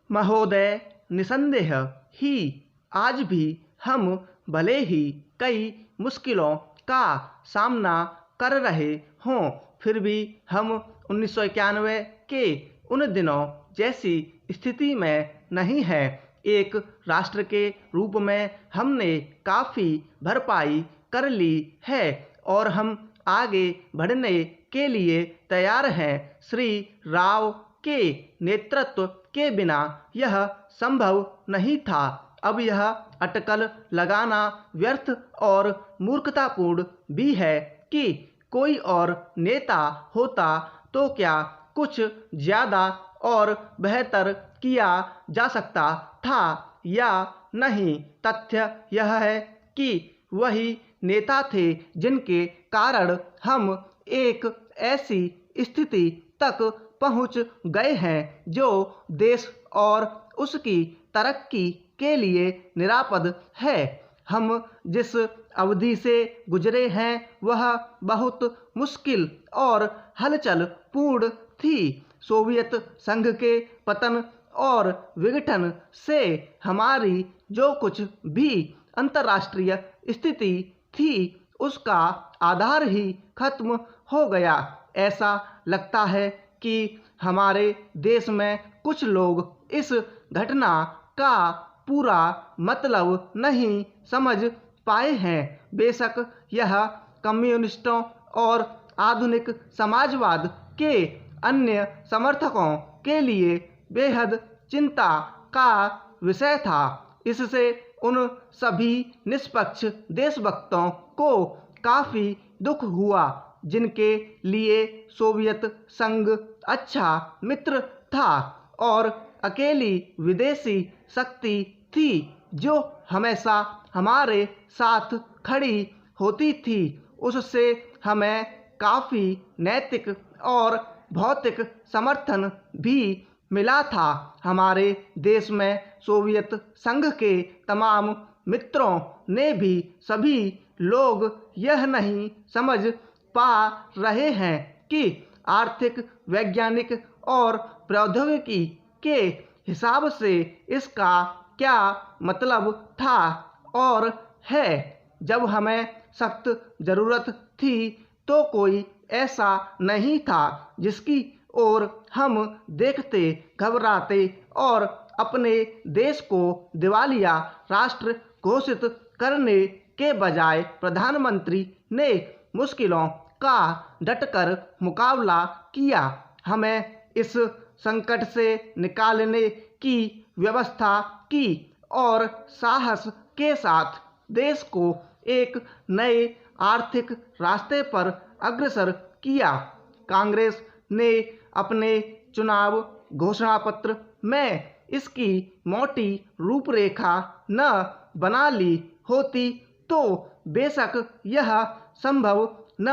महोदय, निसंदेह ही आज भी हम भले ही कई मुश्किलों का सामना कर रहे हों, फिर भी हम 1991 के उन दिनों जैसी स्थिति में नहीं हैं। एक राष्ट्र के रूप में हमने काफ़ी भरपाई कर ली है और हम आगे बढ़ने के लिए तैयार हैं। श्री राव के नेतृत्व के बिना यह संभव नहीं था। अब यह अटकल लगाना व्यर्थ और मूर्खतापूर्ण भी है कि कोई और नेता होता तो क्या कुछ ज़्यादा और बेहतर किया जा सकता था या नहीं। तथ्य यह है कि वही नेता थे जिनके कारण हम एक ऐसी स्थिति तक पहुंच गए हैं जो देश और उसकी तरक्की के लिए निरापद है। हम जिस अवधि से गुजरे हैं वह बहुत मुश्किल और हलचल पूर्ण थी। सोवियत संघ के पतन और विघटन से हमारी जो कुछ भी अंतर्राष्ट्रीय स्थिति थी उसका आधार ही खत्म हो गया। ऐसा लगता है कि हमारे देश में कुछ लोग इस घटना का पूरा मतलब नहीं समझ पाए हैं। बेशक यह कम्युनिस्टों और आधुनिक समाजवाद के अन्य समर्थकों के लिए बेहद चिंता का विषय था। इससे उन सभी निष्पक्ष देशभक्तों को काफ़ी दुख हुआ जिनके लिए सोवियत संघ अच्छा मित्र था और अकेली विदेशी शक्ति थी जो हमेशा हमारे साथ खड़ी होती थी। उससे हमें काफ़ी नैतिक और भौतिक समर्थन भी मिला था। हमारे देश में सोवियत संघ के तमाम मित्रों ने भी सभी लोग यह नहीं समझ पा रहे हैं कि आर्थिक, वैज्ञानिक और प्रौद्योगिकी के हिसाब से इसका क्या मतलब था और है। जब हमें सख्त ज़रूरत थी तो कोई ऐसा नहीं था जिसकी ओर हम देखते घबराते और अपने देश को दिवालिया राष्ट्र घोषित करने के बजाय प्रधानमंत्री ने मुश्किलों का डटकर मुकाबला किया। हमें इस संकट से निकालने की व्यवस्था की और साहस के साथ देश को एक नए आर्थिक रास्ते पर अग्रसर किया। कांग्रेस ने अपने चुनाव घोषणा पत्र में इसकी मोटी रूपरेखा न बना ली होती तो बेशक यह संभव न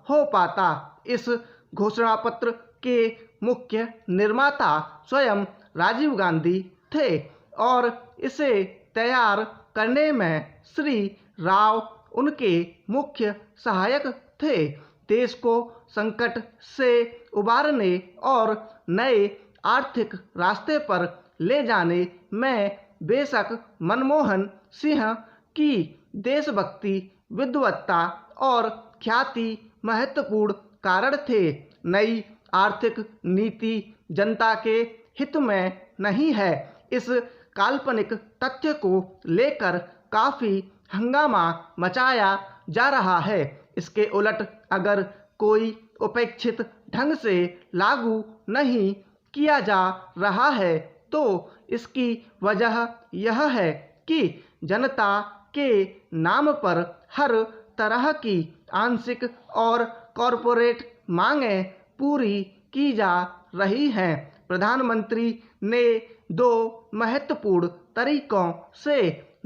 हो पाता। इस घोषणा पत्र के मुख्य निर्माता स्वयं राजीव गांधी थे और इसे तैयार करने में श्री राव उनके मुख्य सहायक थे। देश को संकट से उबारने और नए आर्थिक रास्ते पर ले जाने में बेशक मनमोहन सिंह की देशभक्ति, विद्वत्ता और ख्याति महत्वपूर्ण कारण थे। नई आर्थिक नीति जनता के हित में नहीं है। इस काल्पनिक तथ्य को लेकर काफ़ी हंगामा मचाया जा रहा है। इसके उलट अगर कोई उपेक्षित ढंग से लागू नहीं किया जा रहा है तो इसकी वजह यह है कि जनता के नाम पर हर तरह की आंशिक और कॉरपोरेट मांगें पूरी की जा रही हैं। प्रधानमंत्री ने दो महत्वपूर्ण तरीकों से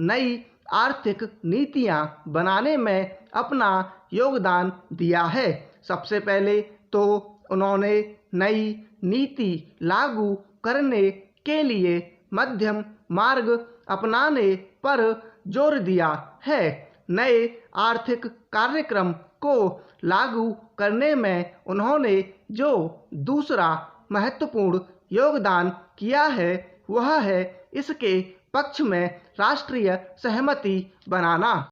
नई आर्थिक नीतियां बनाने में अपना योगदान दिया है। सबसे पहले तो उन्होंने नई नीति लागू करने के लिए मध्यम मार्ग अपनाने पर जोर दिया है। नए आर्थिक कार्यक्रम को लागू करने में उन्होंने जो दूसरा महत्वपूर्ण योगदान किया है वह है इसके पक्ष में राष्ट्रीय सहमति बनाना।